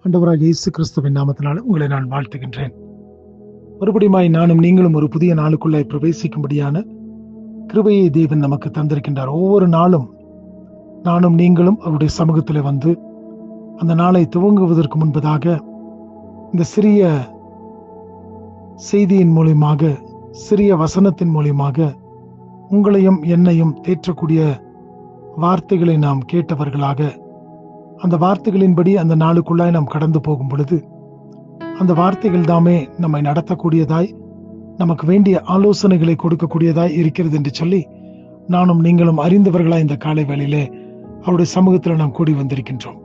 ஆண்டவராகிய இயேசு கிறிஸ்துவின் நாமத்தினால உங்களை நான் வாழ்த்துகின்றேன். மறுபடியுமாய் நானும் நீங்களும் ஒரு புதிய நாளுக்குள்ளே பிரவேசிக்கும்படியான கிருபையை தேவன் நமக்கு தந்திருக்கின்றார். ஒவ்வொரு நாளும் நானும் நீங்களும் அவருடைய சமூகத்தில் வந்து அந்த நாளை துவங்குவதற்கு முன்பதாக இந்த சிறிய செய்தியின் மூலியமாக, சிறிய வசனத்தின் மூலியமாக உங்களையும் என்னையும் தேற்றக்கூடிய வார்த்தைகளை நாம் கேட்டவர்களாக, அந்த வார்த்தைகளின்படி அந்த நாளுக்குள்ளாய் நாம் கடந்து போகும் பொழுது அந்த வார்த்தைகள் தாமே நம்மை நடத்தக்கூடியதாய், நமக்கு வேண்டிய ஆலோசனைகளை கொடுக்கக்கூடியதாய் இருக்கிறது என்று சொல்லி நானும் நீங்களும் அறிந்தவர்களாய் இந்த காலை வேளையிலே அவருடைய சமூகத்தில் நாம் கூடி வந்திருக்கின்றோம்.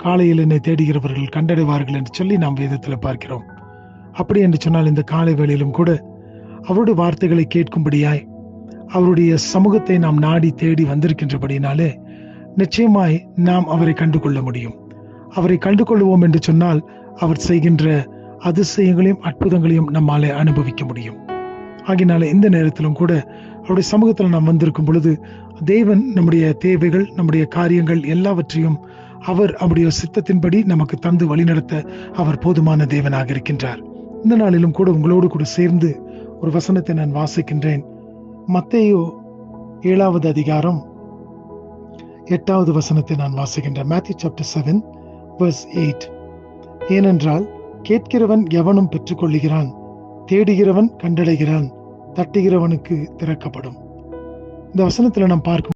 காலையில் என்னை தேடுகிறவர்கள் கண்டடைவார்கள் என்று சொல்லி நாம் வேதத்தில் பார்க்கிறோம். அப்படி என்று சொன்னால் இந்த காலை வேளையிலும் கூட அவருடைய வார்த்தைகளை கேட்கும்படியாய் அவருடைய சமூகத்தை நாம் நாடி தேடி வந்திருக்கின்றபடினாலே நிச்சயமாய் நாம் அவரை கண்டுகொள்ள முடியும். அவரை கண்டுகொள்வோம் என்று சொன்னால் அவர் செய்கின்ற அதிசயங்களையும் அற்புதங்களையும் நம்மாலே அனுபவிக்க முடியும். ஆகினால இந்த நேரத்திலும் கூட அவருடைய சமூகத்தில் நாம் வந்திருக்கும் பொழுது தேவன் நம்முடைய தேவைகள், நம்முடைய காரியங்கள் எல்லாவற்றையும் அவர் அவருடைய சித்தத்தின்படி நமக்கு தந்து வழிநடத்த அவர் போதுமான தேவனாக இருக்கின்றார். இந்த நாளிலும் கூட உங்களோடு கூட சேர்ந்து ஒரு வசனத்தை நான் வாசிக்கின்றேன். மத்தேயு 7வது அதிகாரம் 8வது வசனத்தை நான் வாசிக்கின்றேன். Matthew chapter 7 verse 8. ஏனென்றால் கேட்கிறவன் எவனும் பெற்றுக்கொள்ளுகிறான், தேடுகிறவன் கண்டடைகிறான், தட்டுகிறவனுக்கு திறக்கப்படும். இந்த வசனத்துல நாம் பார்க்கும்